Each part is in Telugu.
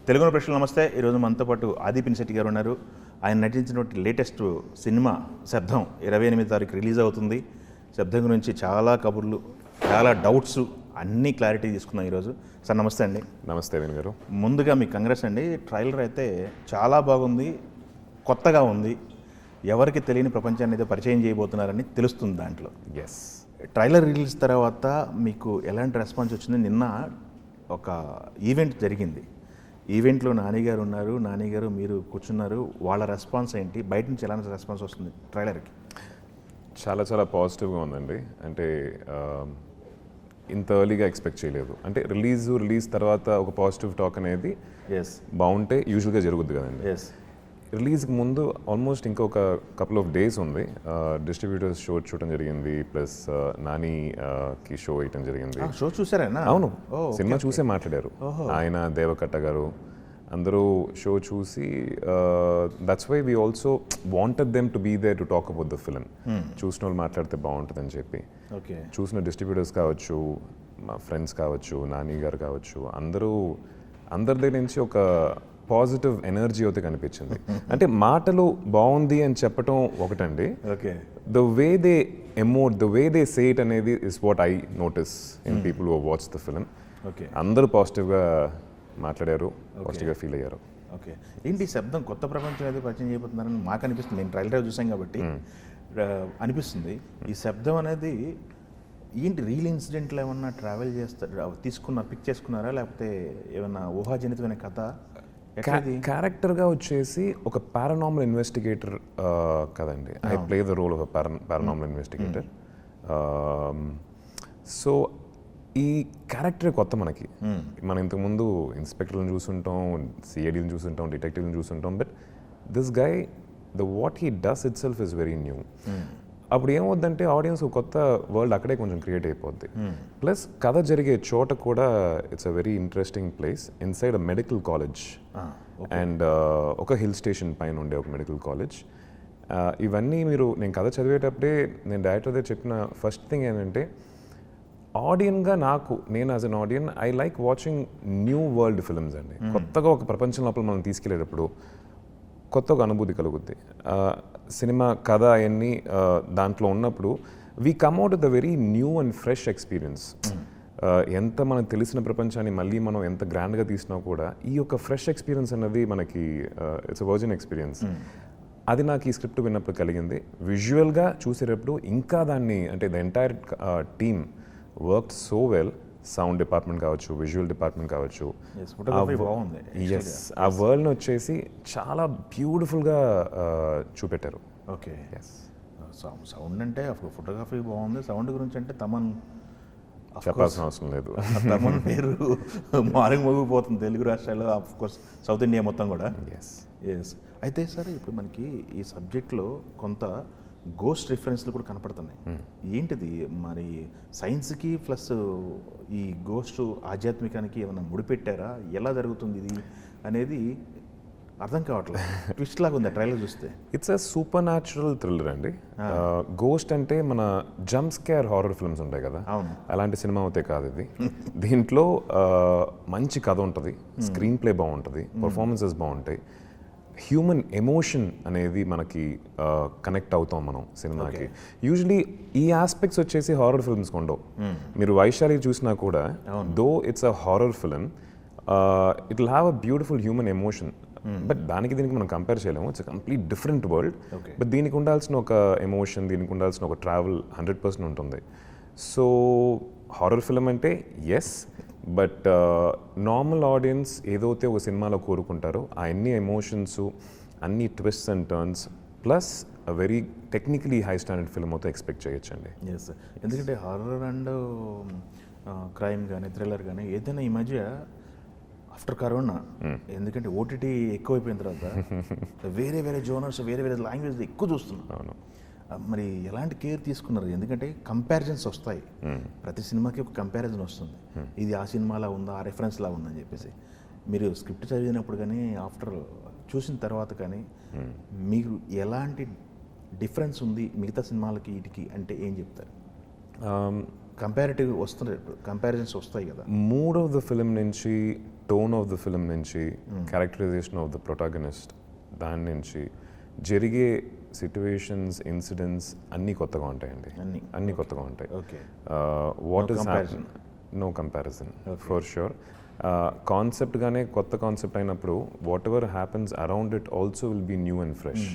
తెలుగు ప్రశ్నలు నమస్తే. ఈరోజు మనతో పాటు ఆది పినిశెట్టి గారు ఉన్నారు. ఆయన నటించినటువంటి లేటెస్ట్ సినిమా శబ్దం 28వ తారీఖు రిలీజ్ అవుతుంది. శబ్దం గురించి చాలా కబుర్లు, చాలా డౌట్స్ అన్నీ క్లారిటీ తీసుకున్నాం ఈరోజు. సార్ నమస్తే అండి. నమస్తే వేణు గారు. ముందుగా మీకు కంగ్రెస్ అండి. ట్రైలర్ అయితే చాలా బాగుంది, కొత్తగా ఉంది, ఎవరికి తెలియని ప్రపంచాన్ని ఏదో పరిచయం చేయబోతున్నారని తెలుస్తుంది దాంట్లో. ఎస్, ట్రైలర్ రిలీజ్ తర్వాత మీకు ఎలాంటి రెస్పాన్స్ వచ్చింది? నిన్న ఒక ఈవెంట్ జరిగింది. ఈవెంట్లో నాని గారు ఉన్నారు, నాని గారు మీరు కూర్చున్నారు. వాళ్ళ రెస్పాన్స్ ఏంటి? బయట నుంచి ఎలాంటి రెస్పాన్స్ వస్తుంది ట్రైలర్కి? చాలా చాలా పాజిటివ్గా ఉందండి. అంటే ఇంత ఎర్లీగా ఎక్స్పెక్ట్ చేయలేదు. అంటే రిలీజ్ తర్వాత ఒక పాజిటివ్ టాక్ అనేది బాగుంటే యూజువల్గా జరుగుద్ది కదండి. రిలీజ్కి ముందు ఆల్మోస్ట్ ఇంకొక కపుల్ ఆఫ్ డేస్ ఉంది. డిస్ట్రిబ్యూటర్స్ షో చూడటం జరిగింది, ప్లస్ నానికి షో వేయటం జరిగింది. షో చూసారా? అవును, సినిమా చూసే మాట్లాడారు ఆయన, దేవకట్ట గారు, అందరూ షో చూసి. That's why we also wanted them to be there to talk about the film. చూసిన వాళ్ళు మాట్లాడితే బాగుంటుందని చెప్పి చూసిన డిస్ట్రిబ్యూటర్స్ కావచ్చు, మా ఫ్రెండ్స్ కావచ్చు, నాని గారు కావచ్చు, అందరి దగ్గర నుంచి ఒక పాజిటివ్ ఎనర్జీ అయితే కనిపించింది. అంటే మాటలు బాగుంది అని చెప్పటం ఒకటండి, the way they emote, the way they say it అనేది is what I notice in people who watch the film. అందరూ పాజిటివ్గా మాట్లాడారు, పాజిటివ్గా ఫీల్ అయ్యారు. ఓకే, ఏంటి శబ్దం కొత్త ప్రపంచం ఏదో పరిచయం చేయబోతున్నారని మాకు అనిపిస్తుంది. నేను ట్రైలర్ చూసాం కాబట్టి అనిపిస్తుంది. ఈ శబ్దం అనేది ఏంటి? రియల్ ఇన్సిడెంట్లు ఏమన్నా ట్రావెల్ చేస్తారు, పిక్ చేసుకున్నారా, లేకపోతే ఏమన్నా ఊహాజనితమైన కథ? క్యారెక్టర్గా వచ్చేసి ఒక పారానార్మల్ ఇన్వెస్టిగేటర్ కదండి. I play the role of paranormal investigator. So ఈ క్యారెక్టర్ కొత్త మనకి. మనం ఇంతకుముందు ఇన్స్పెక్టర్లను చూసుంటాం, సిఐడీలను చూసుంటాం, డిటెక్టివ్లను చూసుంటాం, but this guy, the what he does itself is very new. అప్పుడు ఏమవుద్దంటే ఆడియన్స్ ఒక కొత్త వరల్డ్ అక్కడే కొంచెం క్రియేట్ అయిపోద్ది. ప్లస్ కథ జరిగే చోట కూడా it's a very interesting place inside a medical college and ఒక హిల్ స్టేషన్ పైన ఉండే ఒక మెడికల్ కాలేజ్. ఇవన్నీ నేను కథ చదివేటప్పుడే నేను డైరెక్టర్ దగ్గర చెప్పిన ఫస్ట్ థింగ్ ఏంటంటే, ఆడియన్గా నేను as an audience I like watching new world films అండి. కొత్తగా ఒక ప్రపంచం లోపల మనం తీసుకెళ్ళేటప్పుడు కొత్త ఒక అనుభూతి కలుగుద్ది. సినిమా కథ అవన్నీ దాంట్లో ఉన్నప్పుడు we come out with the very new and fresh experience. ఎంత మనకు తెలిసిన ప్రపంచాన్ని మళ్ళీ మనం ఎంత గ్రాండ్గా తీసినా కూడా ఈ యొక్క ఫ్రెష్ ఎక్స్పీరియన్స్ అన్నది మనకి ఇట్స్ అ వర్జిన్ ఎక్స్పీరియన్స్. అది నాకు ఈ స్క్రిప్ట్ విన్నప్పుడు కలిగింది. విజువల్గా చూసేటప్పుడు ఇంకా దాన్ని, అంటే the entire team work so well. Sound department కావచ్చు, విజువల్ డిపార్ట్మెంట్ కావచ్చు, ఆ వరల్డ్ని వచ్చేసి చాలా బ్యూటిఫుల్గా చూపెట్టారు. ఓకే, సౌండ్ అంటే ఫోటోగ్రఫీ బాగుంది. సౌండ్ గురించి అంటే తమన్ చెప్పాల్సిన అవసరం లేదు. తమన్ పేరు మారింగ్ మోగిపోతుంది తెలుగు రాష్ట్రాల్లో, ఆఫ్ కోర్స్ సౌత్ ఇండియా మొత్తం కూడా. ఎస్. అయితే సార్, ఇప్పుడు మనకి ఈ సబ్జెక్ట్లో కొంత గోస్ట్ రిఫరెన్స్లు కూడా కనపడుతున్నాయి. ఏంటిది మరి? సైన్స్కి ప్లస్ ఈ గోస్ట్ ఆధ్యాత్మికానికి ఏమైనా ముడిపెట్టారా? ఎలా జరుగుతుంది ఇది అనేది అర్థం కావట్లేదు. ట్విస్ట్ లాగా ఉంది ట్రైలర్ చూస్తే. It's a super natural thriller అండి. గోస్ట్ అంటే మన జంప్ స్కేర్ హారర్ ఫిల్మ్స్ ఉంటాయి కదా, అలాంటి సినిమా అవుతే కాదు ఇది. దీంట్లో మంచి కథ ఉంటుంది, స్క్రీన్ ప్లే బాగుంటుంది, పర్ఫార్మెన్సెస్ బాగుంటాయి, హ్యూమన్ ఎమోషన్ అనేది మనకి కనెక్ట్ అవుతాం మనం సినిమాకి. యూజువలీ ఈ ఆస్పెక్ట్స్ వచ్చేసి హారర్ ఫిల్మ్స్కి ఉండవు. మీరు వైశాలి చూసినా కూడా, though it's a horror film, it will have a beautiful human emotion. But దీనికి మనం కంపేర్ చేయలేము. It's a complete different world. But దీనికి ఉండాల్సిన ఒక ఎమోషన్, దీనికి ఉండాల్సిన ఒక ట్రావెల్ 100% ఉంటుంది. సో హారర్ ఫిల్మ్ అంటే ఎస్, బట్ నార్మల్ ఆడియన్స్ ఏదైతే ఒక సినిమాలో కోరుకుంటారో ఆ అన్ని ఎమోషన్స్, అన్ని twists and turns, plus a very technically high standard film అయితే ఎక్స్పెక్ట్ చేయొచ్చండి. ఎస్, ఎందుకంటే హారర్ అండ్ క్రైమ్ కానీ థ్రిల్లర్ కానీ ఏదైనా ఈ మధ్య ఆఫ్టర్ కరోనా, ఎందుకంటే ఓటీటీ ఎక్కువైపోయిన తర్వాత వేరే జోనర్స్, వేరే లాంగ్వేజ్ ఎక్కువ చూస్తున్నాం. మరి ఎలాంటి కేర్ తీసుకున్నారు? ఎందుకంటే కంపారిజన్స్ వస్తాయి, ప్రతి సినిమాకి ఒక కంపారిజన్ వస్తుంది. ఇది ఆ సినిమాలా ఉందా, ఆ రెఫరెన్స్లా ఉందని చెప్పేసి. మీరు స్క్రిప్ట్ చదివినప్పుడు కానీ ఆఫ్టర్ చూసిన తర్వాత కానీ మీకు ఎలాంటి డిఫరెన్స్ ఉంది మిగతా సినిమాలకి వీటికి అంటే ఏం చెప్తారు? కంపారిజన్స్ వస్తాయి కదా. మూడ్ ఆఫ్ ద ఫిలిం నుంచి టోన్ ఆఫ్ ద ఫిల్మ్ నుంచి క్యారెక్టరైజేషన్ ఆఫ్ ద ప్రొటాగనిస్ట్ దాని నుంచి జరిగే సిట్యువేషన్స్ ఇన్సిడెంట్స్ అన్నీ కొత్తగా ఉంటాయండి. అన్నీ కొత్తగా ఉంటాయి. Okay. What is no comparison for sure. కాన్సెప్ట్గానే కొత్త కాన్సెప్ట్ అయినప్పుడు whatever happens around it also will be new and fresh.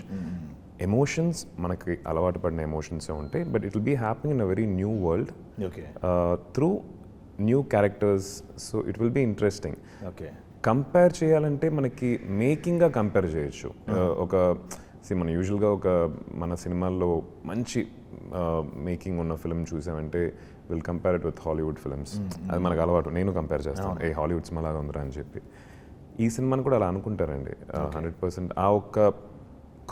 Emotions మనకి అలవాటు పడిన ఎమోషన్సే ఉంటాయి, but it will be happening in a very new world through new characters. So it will be interesting. Okay. Compare చేయాలంటే మనకి మేకింగ్గా కంపేర్ చేయొచ్చు. ఒక మన యూజువల్గా మన సినిమాల్లో మంచి మేకింగ్ ఉన్న ఫిల్మ్ చూసామంటే will compare it with Hollywood films. అది మనకు అలవాటు, నేను కంపేర్ చేస్తాను, ఏ హాలీవుడ్ సినిమా లాగా ఉందిరా అని చెప్పి. ఈ సినిమాని కూడా అలా అనుకుంటారండి 100%. ఆ ఒక్క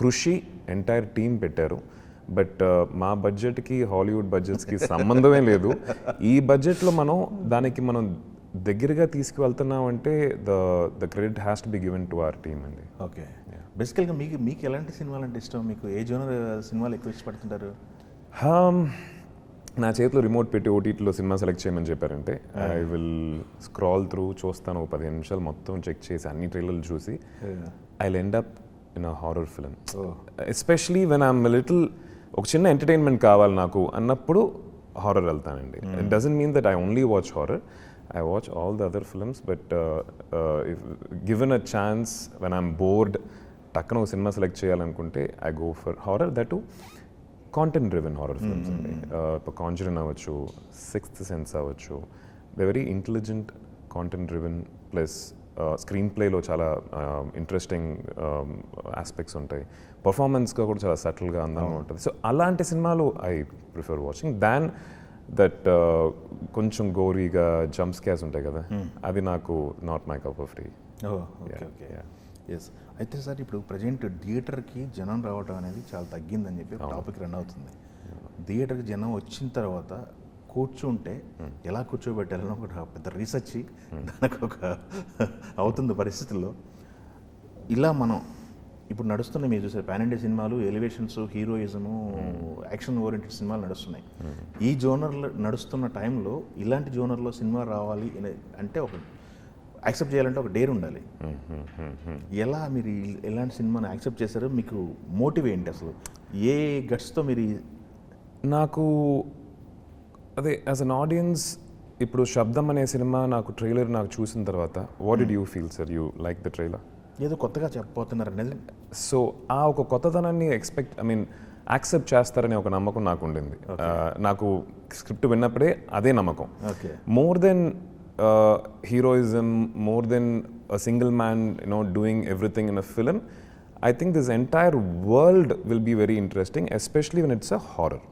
కృషి ఎంటైర్ టీం పెట్టారు. బట్ మా బడ్జెట్కి హాలీవుడ్ బడ్జెట్స్కి సంబంధమే లేదు. ఈ బడ్జెట్లో దానికి మనం దగ్గరగా తీసుకువెళ్తున్నాం అంటే the credit has to be given to our team అండి. ఓకే. బేసికల్గా మీకు ఎలాంటి సినిమాలు అంటే ఇష్టం? మీకు ఏ జోనర్ సినిమాలు ఎక్కువ ఇష్టపడుతుంటారు? నా చేతిలో రిమోట్ పెట్టి ఓటీటీలో సినిమా సెలెక్ట్ చేయమని చెప్పారంటే ఐ విల్ స్క్రాల్ త్రూ, చూస్తాను 15 నిమిషాలు మొత్తం చెక్ చేసి అన్ని ట్రైలర్లు చూసి I will end up in a horror film. Especially when I'm little ఒక చిన్న ఎంటర్టైన్మెంట్ కావాలి నాకు అన్నప్పుడు హారర్ వెళ్తానండి. It doesn't mean that I only watch horror. I watch all the other films, but if given a chance, when I'm bored, టక్కన ఒక సినిమా సెలెక్ట్ చేయాలనుకుంటే I go for horror, that too content driven horror films అండి. ఇప్పుడు కాంజరింగ్ అవ్వచ్చు, సిక్స్త్ సెన్స్ అవ్వచ్చు, they very intelligent content driven plus screen ప్లేలో చాలా ఇంట్రెస్టింగ్ ఆస్పెక్ట్స్ ఉంటాయి. పర్ఫార్మెన్స్గా కూడా చాలా సటిల్గా అందంగా ఉంటుంది. సో అలాంటి సినిమాలు I prefer watching than that కొంచెం గోరీగా జంప్ స్కేర్స్ ఉంటాయి కదా, అది నాకు not my cup of tea. Okay. Yes. అయితే సార్ ఇప్పుడు ప్రజెంట్ థియేటర్కి జనం రావడం అనేది చాలా తగ్గిందని చెప్పి టాపిక్ రన్ అవుతుంది. థియేటర్కి జనం వచ్చిన తర్వాత కూర్చుంటే ఎలా కూర్చోబెట్టాలని ఒక పెద్ద రీసెర్చ్ దానికి ఒక అవుతుంది పరిస్థితుల్లో. ఇలా మనం ఇప్పుడు నడుస్తున్నాయి, మీరు చూసారు పాన్ ఇండియా సినిమాలు, ఎలివేషన్స్, హీరోయిజము, యాక్షన్ ఓరియంటెడ్ సినిమాలు నడుస్తున్నాయి. ఈ జోనర్లో నడుస్తున్న టైంలో ఇలాంటి జోనర్లో సినిమా రావాలి అంటే ఒక యాక్సెప్ట్ చేయాలంటే ఒక డేర్ ఉండాలి. ఎలా మీరు ఎలాంటి సినిమాని యాక్సెప్ట్ చేశారో, మీకు మోటివ్ ఏంటి అసలు? ఏ గట్స్తో మీరు? నాకు అదే యాజ్ అన్ ఆడియన్స్ ఇప్పుడు శబ్దం అనే సినిమా నాకు ట్రైలర్ నాకు చూసిన తర్వాత what did you feel sir? You like the trailer? ఏదో కొత్తగా చెప్పబోతున్నారు అనేది. సో ఆ ఒక కొత్తదనాన్ని యాక్సెప్ట్ చేస్తారనే ఒక నమ్మకం నాకు ఉండింది. నాకు స్క్రిప్ట్ విన్నప్పుడే అదే నమ్మకం. More than heroism, more than a single man doing everything in a film, I think this entire world will be very interesting, especially when it's a horror.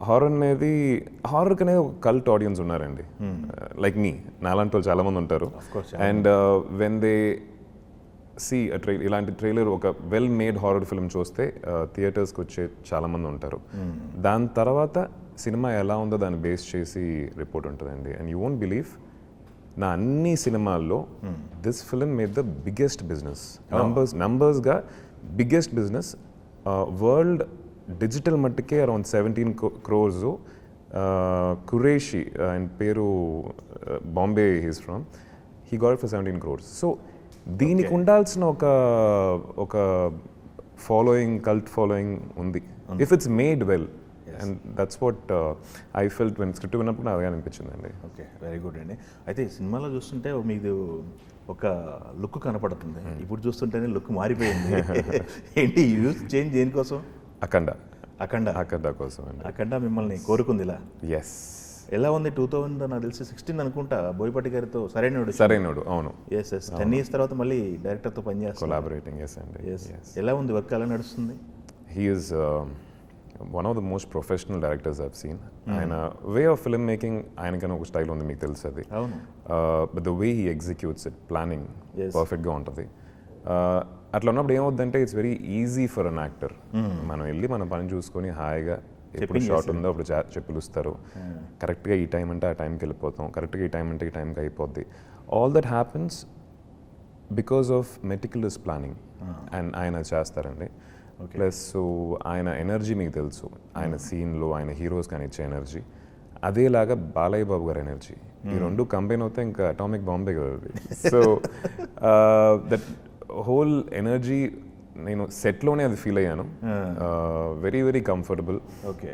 Horror అనేది ఒక కల్ట్ ఆడియన్స్ ఉన్నారండి, లైక్ మీ, నాలాంటి వాళ్ళు చాలామంది ఉంటారు. అండ్ వెన్ దే సీ ఇలాంటి ట్రైలర్, ఒక వెల్ మేడ్ హారర్ ఫిల్మ్ చూస్తే థియేటర్స్కి వచ్చే చాలామంది ఉంటారు. దాని తర్వాత సినిమా ఎలా ఉందో దాన్ని బేస్ చేసి రిపోర్ట్ ఉంటుందండి. అండ్ యూ వోంట్ బిలీవ్, నా అన్ని సినిమాల్లో this film made the biggest business. నంబర్స్గా బిగ్గెస్ట్ బిజినెస్. వరల్డ్ డిజిటల్ మట్టుకే అరౌండ్ 17 crores. కురేషి ఆయన పేరు, Bombay he's from, he got it for 17 crores. So దీనికి ఉండాల్సిన ఒక ఫాలోయింగ్, కల్ట్ ఫాలోయింగ్ ఉంది if it's made well. And that's what I felt when script విన్నప్పుడు నాకు అనిపించింది అండి. ఓకే, వెరీ గుడ్ అండి. అయితే సినిమాలో చూస్తుంటే మీది ఒక లుక్ కనపడుతుంది, ఇప్పుడు చూస్తుంటేనే లుక్ మారిపోయింది. ఏంటి యూస్ చేంజ్ దేనికోసం? అఖండ కోసం అండి. అఖండ మిమ్మల్ని కోరుకుంది ఇలా. ఎస్. ఎలా ఉంది? 2000 నాకు తెలిసి 16 అనుకుంటా, బోయపాటి గారితో సరైనోడు. అవును. ఎస్. 10 years తర్వాత మళ్ళీ డైరెక్టర్తో పనిచేస్తారు, కొలాబరేటింగ్. ఎస్ అండి. ఎలా ఉంది వర్క్? ఎలా నడుస్తుంది? He is one of the most professional directors I've seen. ఆయన వే ఆఫ్ ఫిల్మ్ మేకింగ్, ఆయనకైనా ఒక స్టైల్ ఉంది, మీకు తెలుసు అది. But the way he executes it, planning పర్ఫెక్ట్గా ఉంటుంది. అట్లా ఉన్నప్పుడు ఏమవుతుందంటే it's very easy for an actor. మనం వెళ్ళి మన పని చూసుకొని హాయిగా ఎప్పుడు షార్ట్ ఉందో అప్పుడు పిలుస్తారు, కరెక్ట్గా ఈ టైం అంటే ఆ టైంకి వెళ్ళిపోతాం, కరెక్ట్గా ఈ టైం అంటే ఈ టైంకి అయిపోద్ది. All that happens because of meticulous planning. And ఆయన చేస్తారండి. ప్లస్ సో ఆయన ఎనర్జీ మీకు తెలుసు, ఆయన సీన్లో ఆయన హీరోస్ కానీ ఇచ్చే ఎనర్జీ, అదేలాగా బాలయ్య బాబు గారి ఎనర్జీ, ఈ రెండు కంబైన్ అవుతే ఇంకా అటామిక్ బాంబే కదా అది. సో దట్ హోల్ ఎనర్జీ నేను సెట్లోనే అది ఫీల్ అయ్యాను. Very very comfortable. Okay.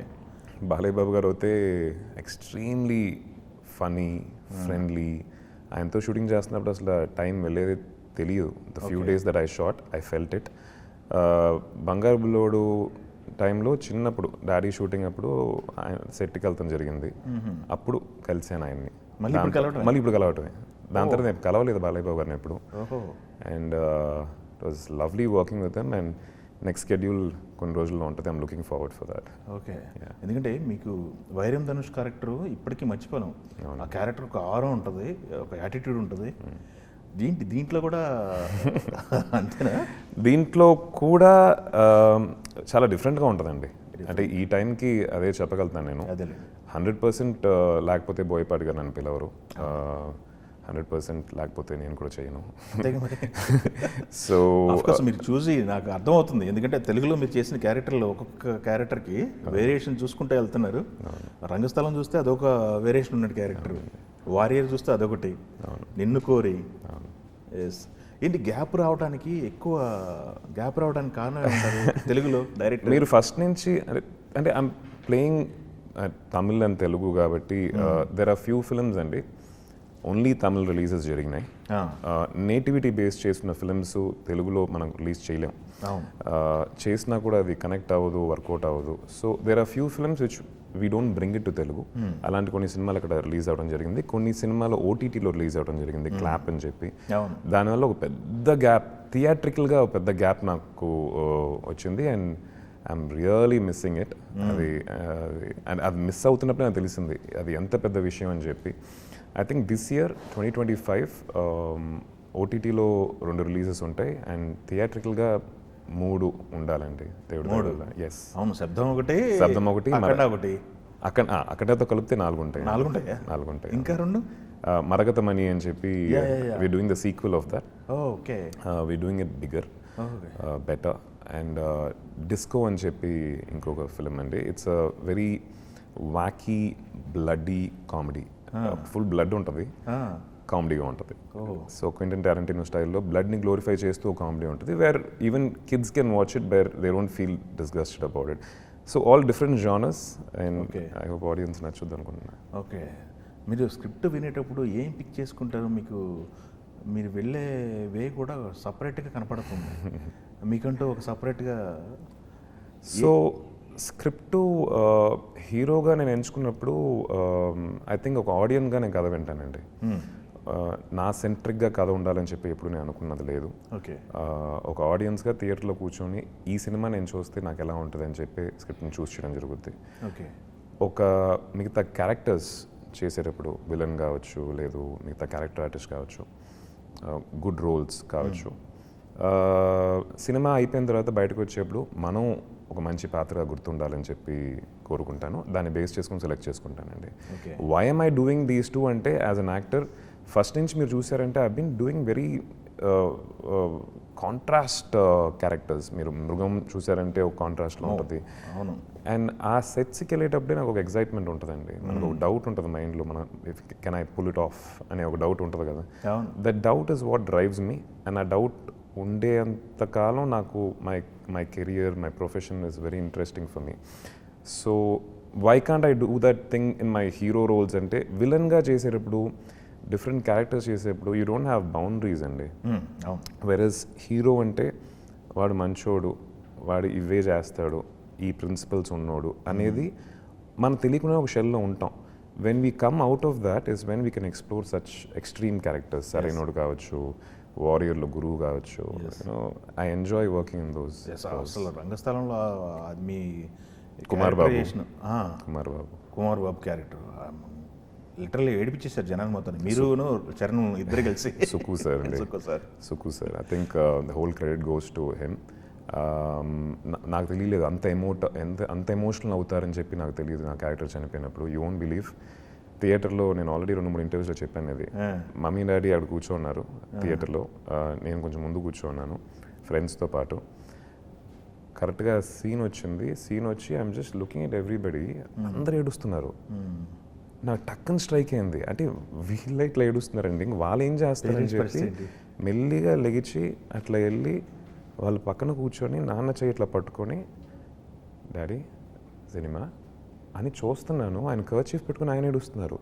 Balayya Babu గారు అయితే ఎక్స్ట్రీమ్లీ ఫనీ, ఫ్రెండ్లీ. ఆయనతో షూటింగ్ చేస్తున్నప్పుడు అసలు టైం వెళ్ళేది తెలియదు. The few days that I shot I felt it. Bangaru Bullodu టైంలో చిన్నప్పుడు డాడీ షూటింగ్ అప్పుడు ఆయన సెట్కి వెళ్తాం జరిగింది. అప్పుడు కలిసాను ఆయన్ని. మళ్ళీ ఇప్పుడు కలవటమే. దాని తర్వాత నేను కలవలేదు బాలయ్య బాబు గారిని ఎప్పుడు. And it was lovely working with them. And next schedule కొన్ని రోజుల్లో ఉంటుంది. I'm looking forward for that. Okay. ఎందుకంటే మీకు వైరం ధనుష్ క్యారెక్టర్ ఇప్పటికీ మర్చిపోలేం. ఆ క్యారెక్టర్ ఒక ఆరా ఉంటుంది, ఒక యాటిట్యూడ్ ఉంటుంది. దీంట్లో కూడా అంతేనా? దీంట్లో కూడా చాలా డిఫరెంట్గా ఉంటుందండి. అంటే ఈ టైంకి అదే చెప్పగలుగుతాను నేను. 100% లేకపోతే బోయపాటి గారు నన్ను పిలవరు, 100% లేకపోతే నేను కూడా చేయను. సో మీరు చూసి నాకు అర్థమవుతుంది. ఎందుకంటే తెలుగులో మీరు చేసిన క్యారెక్టర్లో ఒక్కొక్క క్యారెక్టర్కి వేరియేషన్ చూసుకుంటూ వెళ్తున్నారు. రంగస్థలం చూస్తే అదొక వేరియేషన్ ఉన్నట్టు క్యారెక్టర్, వారియర్ చూస్తే అదొకటి, నిన్ను కోరి. ఏంటి గ్యాప్ రావడానికి కారణం ఏమంటారు తెలుగులో డైరెక్ట్? మీరు ఫస్ట్ నుంచి అంటే I'm playing Tamil and Telugu కాబట్టి దెర్ ఆర్ ఫ్యూ ఫిల్మ్స్ అండి ఓన్లీ తమిళ్ రిలీజెస్ జరిగినాయి. నేటివిటీ బేస్ చేసిన ఫిల్మ్స్ తెలుగులో మనం రిలీజ్ చేయలేం. చేసినా కూడా అది కనెక్ట్ అవ్వదు, వర్కౌట్ అవ్వదు. So there are few films which we don't bring it to Telugu. అలాంటి కొన్ని సినిమాలు అక్కడ రిలీజ్ అవ్వడం జరిగింది. కొన్ని సినిమాలు ఓటీటీలో రిలీజ్ అవ్వడం జరిగింది, క్లాప్ అని చెప్పి. దానివల్ల ఒక పెద్ద గ్యాప్, థియేట్రికల్గా ఒక పెద్ద గ్యాప్ నాకు వచ్చింది. And I'm really missing it. అది మిస్ అవుతున్నప్పుడు నాకు తెలిసింది అది ఎంత పెద్ద విషయం అని చెప్పి. ఐ థింక్ దిస్ ఇయర్ 2025 ఓటీటీలో 2 రిలీజెస్ ఉంటాయి అండ్ థియేట్రికల్గా 3 ఉండాలండి. దేవుడు. ఎస్, అవును. శబ్దం ఒకటి, అక్కడతో కలిపితే 4 ఉంటాయి. 4 ఉంటాయి. ఇంకా 2 మరగతమణి అని చెప్పి we doing the sequel of that. Okay. We doing it bigger, better. And Disco అని చెప్పి ఇంకొక ఫిల్మ్ అండి. It's a very wacky bloody comedy. Full blood ఉంటుంది, కామెడీగా ఉంటుంది. సో క్వింటన్ టారంటినో స్టైల్లో బ్లడ్ని గ్లోరిఫై చేస్తూ కామెడీ ఉంటుంది, where even kids can watch it, where they don't feel disgusted about it. So all different genres and I hope audience నచ్చుద్ది అనుకుంటున్నా. ఓకే. మీరు స్క్రిప్ట్ వినేటప్పుడు ఏం పిక్ చేసుకుంటారు? మీరు వెళ్ళే వే కూడా సపరేట్గా కనపడుతుంది మీకంటూ ఒక సపరేట్గా. సో స్క్రిప్టు హీరోగా నేను ఎంచుకున్నప్పుడు ఐ థింక్ ఒక ఆడియన్గా నేను కథ వింటానండి. నా సెంట్రిక్గా కథ ఉండాలని చెప్పి ఎప్పుడు నేను అనుకున్నది లేదు. ఓకే. ఒక ఆడియన్స్గా థియేటర్లో కూర్చొని ఈ సినిమా నేను చూస్తే నాకు ఎలా ఉంటుంది అని చెప్పి స్క్రిప్ట్ని చూస్ చేయడం జరుగుద్ది. ఓకే. ఒక మిగతా క్యారెక్టర్స్ చేసేటప్పుడు విలన్ కావచ్చు, లేదు మిగతా క్యారెక్టర్ ఆర్టిస్ట్ కావచ్చు, గుడ్ రోల్స్ కావచ్చు, సినిమా అయిపోయిన తర్వాత బయటకు వచ్చేప్పుడు మనం ఒక మంచి పాత్ర గుర్తుండాలని చెప్పి కోరుకుంటాను. దాన్ని బేస్ చేసుకుని సెలెక్ట్ చేసుకుంటానండి. Why am I doing these two అంటే యాజ్ అన్ యాక్టర్ ఫస్ట్ నుంచి మీరు చూసారంటే I been doing very contrast characters. మీరు మృగం చూసారంటే ఒక కాంట్రాస్ట్లో ఉంటుంది. అండ్ ఆ సెట్స్కి వెళ్ళేటప్పుడే నాకు ఒక ఎగ్జైట్మెంట్ ఉంటుందండి. మనకు ఒక డౌట్ ఉంటుంది మైండ్లో, మన can I pull it off అనే ఒక డౌట్ ఉంటుంది కదా. That doubt is what drives me. And ఆ డౌట్ ఉండేంతకాలం నాకు my career, my profession is very interesting for me. So why can't I do that thing in my hero roles అంటే విలన్గా చేసేటప్పుడు, డిఫరెంట్ క్యారెక్టర్స్ చేసేటప్పుడు యూ డోంట్ హ్యావ్ బౌండరీస్ అండి. వెరస్ హీరో అంటే వాడు మంచోడు, వాడు ఇవే చేస్తాడు, ఈ ప్రిన్సిపల్స్ ఉన్నోడు అనేది మనం తెలియకుండా ఒక షెల్లో ఉంటాం. When we come out of that is when we can explore such extreme characters. సరైనోడు కావచ్చు, వారియర్లో గురువు కావచ్చు. I enjoy working in those. అసలు రంగస్థలంలో మీ కుమార్ బాబు క్యారెక్టర్ లిటరల్లీ ఏడిపించేశారు జనాన్ని మొత్తం. మీరును చరణ్ ఇద్దరు కలిసి. Suku sir I think the whole credit goes to him. నాకు తెలియలేదు అంత ఎమోషనల్ అవుతారని చెప్పి నాకు తెలియదు నా క్యారెక్టర్ చనిపోయినప్పుడు. యూ వోంట్ బిలీవ్, థియేటర్లో నేను ఆల్రెడీ 2-3 ఇంటర్వ్యూస్లో చెప్పాను ఇది. మమ్మీ డాడీ అక్కడ కూర్చోన్నారు థియేటర్లో, నేను కొంచెం ముందు కూర్చోన్నాను ఫ్రెండ్స్తో పాటు. కరెక్ట్గా సీన్ వచ్చి I'm just looking at everybody, అందరు ఏడుస్తున్నారు. నాకు టక్కన స్ట్రైక్ అయింది. అంటే వీళ్ళు ఇట్లా ఏడుస్తున్నారండి, ఇంక వాళ్ళు ఏం చేస్తారని Parents చెప్పి పరిస్థితి ఏంటి? మెల్లిగా లెగిచి అట్లా వెళ్ళి వాళ్ళ పక్కన కూర్చొని నాన్న చెయ్యి ఇట్లా పట్టుకొని డాడీ సినిమా అని చూస్తున్నాను, ఆయన కర్చీఫ్ పెట్టుకుని ఆయన ఏడుస్తున్నారు.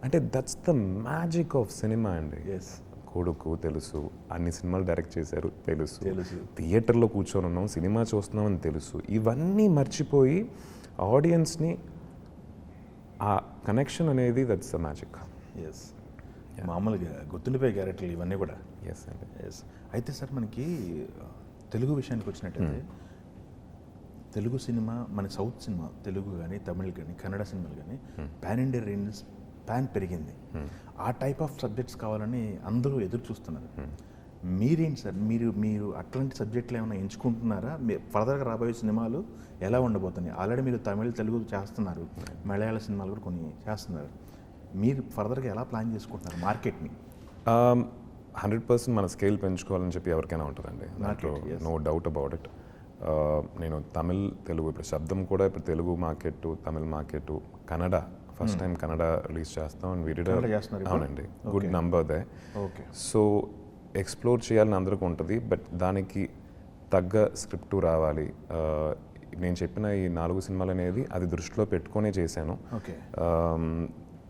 అంటే that's the magic of cinema అండి. ఎస్, కొడుకు తెలుసు, అన్ని సినిమాలు డైరెక్ట్ చేశారు తెలుసు, తెలుసు. థియేటర్లో కూర్చొని ఉన్నాం, సినిమా చూస్తున్నామని తెలుసు. ఇవన్నీ మర్చిపోయి ఆడియన్స్ని ఆ కనెక్షన్ అనేది దట్స్ ద మ్యాజిక్. ఎస్, మామూలుగా గుర్తుండిపోయే క్యారెక్టర్లు ఇవన్నీ కూడా. ఎస్ అండి. ఎస్. అయితే సార్ మనకి తెలుగు విషయానికి వచ్చినట్టయితే తెలుగు సినిమా, మన సౌత్ సినిమా, తెలుగు కానీ తమిళ్ కానీ కన్నడ సినిమాలు కానీ పాన్ ఇండియా రేంజ్ ప్యాన్ పెరిగింది. ఆ టైప్ ఆఫ్ సబ్జెక్ట్స్ కావాలని అందరూ ఎదురు చూస్తున్నారు. మీరేంటి సార్, మీరు అట్లాంటి సబ్జెక్టులు ఏమైనా ఎంచుకుంటున్నారా? ఫర్దర్గా రాబోయే సినిమాలు ఎలా ఉండబోతున్నాయి? ఆల్రెడీ మీరు తమిళ్ తెలుగు చేస్తున్నారు, మలయాళ సినిమాలు కూడా కొన్ని చేస్తున్నారు. మీరు ఫర్దర్గా ఎలా ప్లాన్ చేసుకుంటున్నారు మార్కెట్ని? 100% మన స్కేల్ పెంచుకోవాలని చెప్పి ఎవరికైనా ఉంటుందండి, దాంట్లో నో డౌట్ అబౌట్ ఇట్. నేను తమిళ్ తెలుగు ఇప్పుడు శబ్దం కూడా ఇప్పుడు Telugu market, Tamil market, Kannada first time Kannada release చేస్తాం. కన్నడ చేస్తున్నారు ఇప్పుడు? అవునండి, good number they. Okay. So explore చేయాలని అందరికీ ఉంటుంది, బట్ దానికి తగ్గ స్క్రిప్టు రావాలి. నేను చెప్పిన ఈ 4 సినిమాలు అనేది అది దృష్టిలో పెట్టుకొనే చేశాను. ఓకే.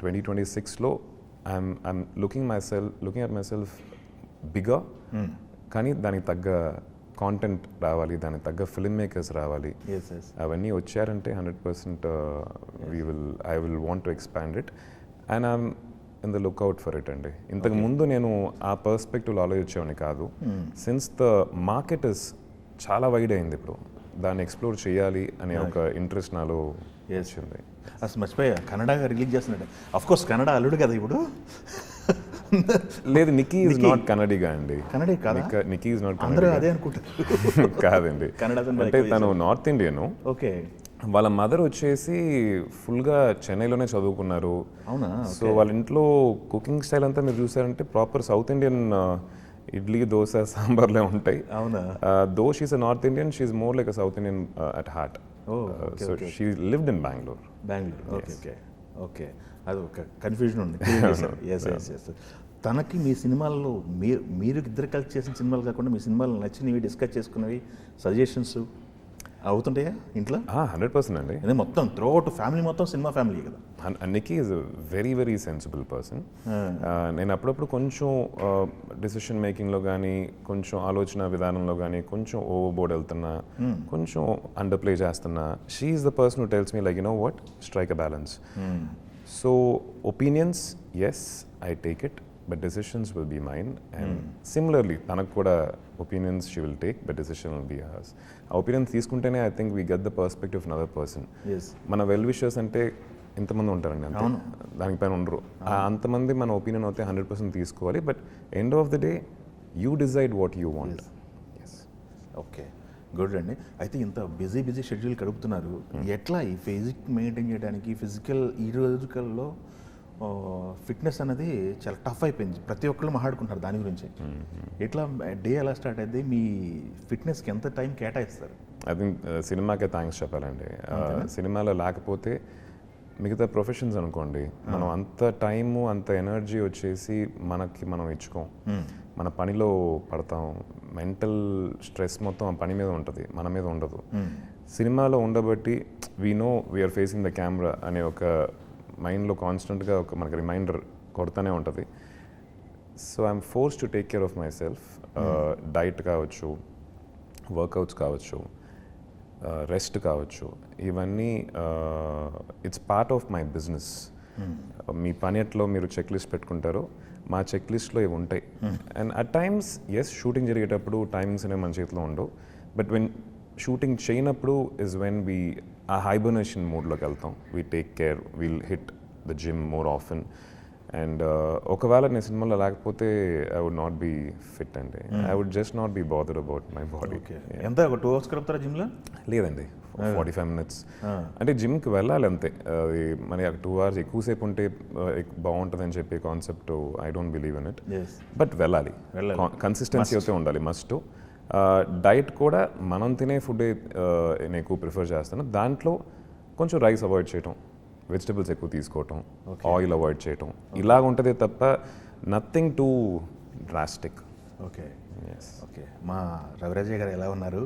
2026లో I'm looking at myself bigger, కానీ దానికి తగ్గ కాంటెంట్ రావాలి, దానికి తగ్గ ఫిల్మ్ మేకర్స్ రావాలి. Yes, yes. అవన్నీ వచ్చారంటే 100% I will want to expand it and I'm in the lookout for it అండి. ఇంతకు ముందు నేను ఆ పర్స్పెక్టివ్లో ఆలోచించేవాడిని కాదు. సిన్స్ ద మార్కెట్ ఇస్ చాలా వైడ్ అయింది ఇప్పుడు, దాన్ని ఎక్స్ప్లోర్ చేయాలి అనే ఒక ఇంట్రెస్ట్ నాలో వచ్చింది. అసలు మర్చిపోయా, కన్నడగా రిలీజ్ చేస్తున్నాడు. అఫ్ కోర్స్ కన్నడ అల్లుడు కదా ఇప్పుడు. లేదు, నిక్కీ ఈజ్ నాట్ కన్నడిగా అండి. కన్నడే కాదా? నిక్కీ ఈజ్ నాట్ అందరూ కన్నడిగా అదే అనుకుంటారు. కాదండి. కన్నడ అంటే తను నార్త్ ఇండియన్. ఓకే. వాళ్ళ మదర్ వచ్చేసి ఫుల్గా చెన్నైలోనే చదువుకున్నారు. అవునా? సో వాళ్ళ ఇంట్లో కుకింగ్ స్టైల్ అంతా మీరు చూసారంటే proper South Indian idli, dosa, సాంబార్లే ఉంటాయి. అవునా? Though she's a North Indian, she's more like a South Indian at heart. So she lived in Bengaluru. Okay, okay, okay. అది ఒక కన్ఫ్యూజన్ ఉంది. Yes, yes, yes. తనకి మీ సినిమాల్లో మీరు ఇద్దరు కలిసి చేసిన సినిమాలు కాకుండా మీ సినిమాలు నచ్చినవి, డిస్కస్ చేసుకున్నవి, సజెషన్స్ అవుతుంటాయా ఇంట్లో? 100% అండి. అదే మొత్తం త్రూ అవుట్ ఫ్యామిలీ, మొత్తం సినిమా ఫ్యామిలీ కదా. Nikki is a very very sensible person. నేను అప్పుడప్పుడు కొంచెం డెసిషన్ మేకింగ్లో కానీ, కొంచెం ఆలోచన విధానంలో కానీ కొంచెం ఓవర్ బోర్డ్ వెళ్తున్నా, కొంచెం అండర్ ప్లే చేస్తున్నా, she is the person who tells me like you know what, strike a balance. So opinions, yes, I take it, but decisions will be mine. And similarly, తనకు కూడా opinions she will take, but decision will be hers. ఆ opinions తీసుకుంటేనే I think we get the perspective of another person. Yes. మన వెల్ విషర్స్ అంటే ఇంతమంది ఉంటారండి, అంతే, దానిపైన ఉండరు. అంతమంది మన ఒపీనియన్ అయితే 100% తీసుకోవాలి, but end of the day you decide what you want. Okay, good అండి. అయితే ఇంత బిజీ షెడ్యూల్ గడుపుతున్నారు, ఎట్లా ఈ ఫిజిక్ మెయింటైన్ చేయడానికి? ఫిజికల్ ఈ రోజుల్లో ఫిట్నెస్ అనేది చాలా టఫ్ అయిపోయింది, ప్రతి ఒక్కళ్ళు మాట్లాడుకుంటారు దాని గురించి. ఎట్లా డే ఎలా స్టార్ట్ అయితే మీ ఫిట్నెస్కి ఎంత టైం కేటాయిస్తారు? ఐ థింక్ సినిమాకే థ్యాంక్స్ చెప్పాలండి. సినిమాలో లేకపోతే మిగతా ప్రొఫెషన్స్ అనుకోండి, మనం అంత టైము, అంత ఎనర్జీ వచ్చేసి మనం ఇచ్చుకోం, మన పనిలో పడతాం. మెంటల్ స్ట్రెస్ మొత్తం ఆ పని మీద ఉంటుంది, మన మీద ఉండదు. సినిమాలో ఉండబట్టి we know we're facing the camera అనే ఒక మైండ్లో కాన్స్టెంట్గా ఒక మనకి రిమైండర్ కొడుతూనే ఉంటుంది. So I'm force to take care of myself. Diet కావచ్చు, వర్కౌట్స్ కావచ్చు, రెస్ట్ కావచ్చు, ఇవన్నీ it's part of my business. మీ పని ఎట్లో మీరు చెక్ లిస్ట్ పెట్టుకుంటారో, మా చెక్ లిస్ట్లో ఇవి ఉంటాయి. And at times yes, shooting జరిగేటప్పుడు టైమింగ్స్ అనేవి మన చేతిలో ఉండవు, బట్ వెన్ షూటింగ్ చేయనప్పుడు ఇస్ వెన్ వీ ఆ హైబర్నేషన్ మోడ్లోకి వెళ్తాం. We take care, we'll hit the gym more often. And ఒకవేళ నేను సినిమాలో లేకపోతే I would not be fit అండి. I would just not be bothered about my body. ఎంత ఒక 2 hours గడుపుతారా జిమ్లో? లేదండి, 45 minutes. అంటే జిమ్కి వెళ్ళాలి అంతే. అది మరి 2 hours ఎక్కువసేపు ఉంటే బాగుంటుందని చెప్పే concept I don't believe in it. But వెళ్ళాలి, కన్సిస్టెన్సీ అయితే ఉండాలి, మస్ట్. డైట్ కూడా మనం తినే ఫుడ్ నేను ఎక్కువ ప్రిఫర్ చేస్తాను. దాంట్లో కొంచెం రైస్ అవాయిడ్ చేయటం, వెజిటబుల్స్ ఎక్కువ తీసుకోవటం, ఆయిల్ అవాయిడ్ చేయటం, ఇలాగ ఉంటుంది తప్ప nothing to drastic. Okay okay. మా రవిరాజయ్య గారు ఎలా ఉన్నారు?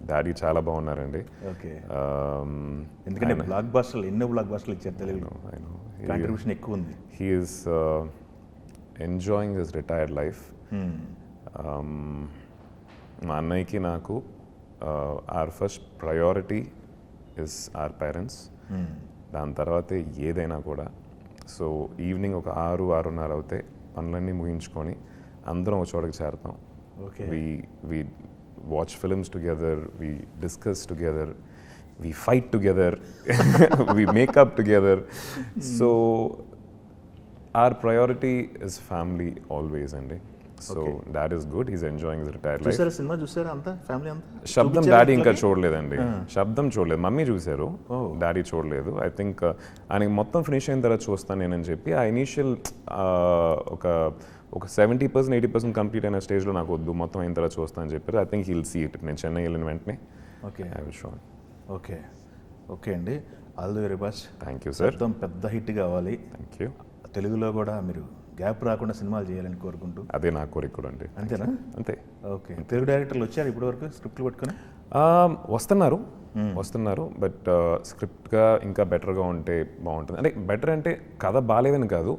డాడీ చాలా బాగున్నారండి. ఓకే. ఎందుకంటే బ్లాక్ బాస్టర్లు ఎన్నో బ్లాక్ బాస్టర్లు ఇచ్చారు తెలుగులో, కాంట్రిబ్యూషన్ ఎక్కువ ఉంది. He is enjoying his retired life. మా అన్నయ్యకి నాకు our first priority is our parents. దాని తర్వాతే ఏదైనా కూడా. సో ఈవినింగ్ ఒక 6-6:30 అవుతే పనులన్నీ ముగించుకొని అందరం ఒక చోటకి చేరుతాం. Okay. We watch films together, we discuss together, we fight together, we make up together. So our priority is family always, Andy. So that is good. He's enjoying his retired life. చూసారా సినిమా? చూసారా అంతా ఫ్యామిలీ అంతా? శబ్దం డాడీ ఇంకా చూడలేదండి. శబ్దం చూడలేదు, మమ్మీ చూశారు, డాడీ చూడలేదు. ఐ థింక్ ఆయనకి మొత్తం ఫినిష్ అయిన తర్వాత చూస్తాను నేనని చెప్పి ఆ ఇనీషియల్ ఒక 70%, 80% కంప్లీట్ అయిన స్టేజ్లో నాకు వద్దు, మొత్తం అయిన తర్వాత చూస్తాను అని చెప్పారు. I think he'll see it. నేను చెన్నై వెళ్ళిన వెంటనే okay I will show. Okay okay అండి. All the very best. Thank you sir. మొత్తం పెద్ద హిట్ కావాలి. Thank you. తెలుగులో కూడా మీరు గ్యాప్ రాకుండా సినిమాలు చేయాలని కోరుకుంటూ. అదే నా కోరిక కూడా అండి. అంతేనా? అంతే. ఓకే. తెలుగు డైరెక్టర్లు వచ్చారు ఇప్పటివరకు స్క్రిప్ట్లు పట్టుకొని? వస్తున్నారు బట్ స్క్రిప్ట్గా ఇంకా బెటర్గా ఉంటే బాగుంటుంది. అంటే బెటర్ అంటే కథ బాగాలేదని కాదు,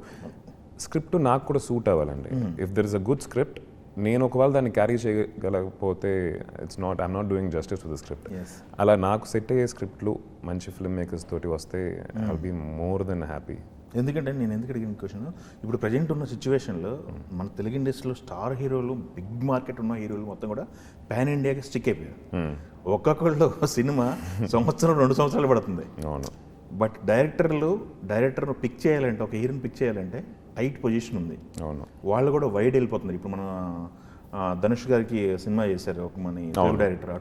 స్క్రిప్ట్ నాకు కూడా సూట్ అవ్వాలండి. If there is a good script, నేను ఒకవేళ దాన్ని క్యారీ చేయగలకపోతే I'm not doing justice to the script. అలా నాకు సెట్ అయ్యే స్క్రిప్ట్లు మంచి ఫిల్మ్ మేకర్స్ తోటి వస్తే I'll be more than happy. ఎందుకంటే నేను ఎందుకు అడిగిన క్వశ్చన్, ఇప్పుడు ప్రజెంట్ ఉన్న సిచ్యువేషన్లో మన తెలుగు ఇండస్ట్రీలో స్టార్ హీరోలు, బిగ్ మార్కెట్ ఉన్న హీరోలు మొత్తం కూడా పాన్ ఇండియాకి స్టిక్ అయిపోయారు. ఒక్కొక్కళ్ళు సినిమా సంవత్సరం 2 సంవత్సరాలు పడుతుంది. అవును. బట్ డైరెక్టర్ను పిక్ చేయాలంటే, ఒక హీరోని పిక్ చేయాలంటే టైట్ పొజిషన్ ఉంది. అవును. వాళ్ళు కూడా వైడ్ వెళ్ళిపోతున్నారు. ఇప్పుడు మన ధనుష్ గారికి సినిమా చేశారు ఒక మన తెలుగు డైరెక్టర్.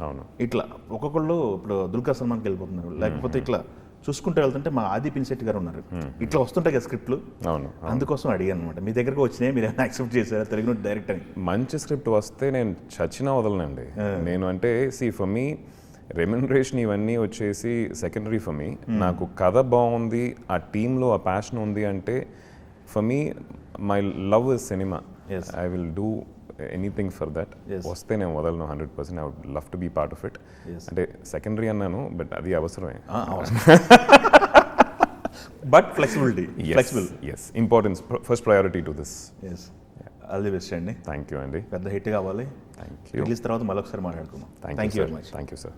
అవును. ఇట్లా ఒక్కొక్కళ్ళు ఇప్పుడు దుల్కర్ సల్మాన్కి వెళ్ళిపోతున్నారు. లేకపోతే ఇట్లా చూసుకుంటూ వెళ్తుంటే మా ఆది పినిశెట్టి గారు ఉన్నారు. ఇట్లా వస్తుంటాయి కదా స్క్రిప్ట్లు. అవును. అందుకోసం అడిగాను అనమాట. మీ దగ్గరకు వచ్చినాయి, మీరు ఏమైనా యాక్సెప్ట్ చేశారా తెలుగు డైరెక్ట్ అని? మంచి స్క్రిప్ట్ వస్తే నేను చచ్చినా వదలనండి. నేను అంటే ఫర్ మీ రెమ్యునరేషన్ ఇవన్నీ వచ్చేసి సెకండరీ ఫర్ మీ. నాకు కథ బాగుంది, ఆ టీంలో ఆ ప్యాషన్ ఉంది అంటే for me my love is cinema. I will do anything for that. వస్తే నేను వదలను 100%. I would love to be part of it. అంటే సెకండరీ అన్నాను బట్ అది అవసరమే. But flexibility, flexible. Yes, importance, first priority to this. Yes. All the best అండి. థ్యాంక్ యూ అండి. పెద్ద హిట్ కావాలి. Thank you. రిలీజ్ తర్వాత మళ్ళొకసారి మాట్లాడుకుందాం. Thank you very much. Thank you sir.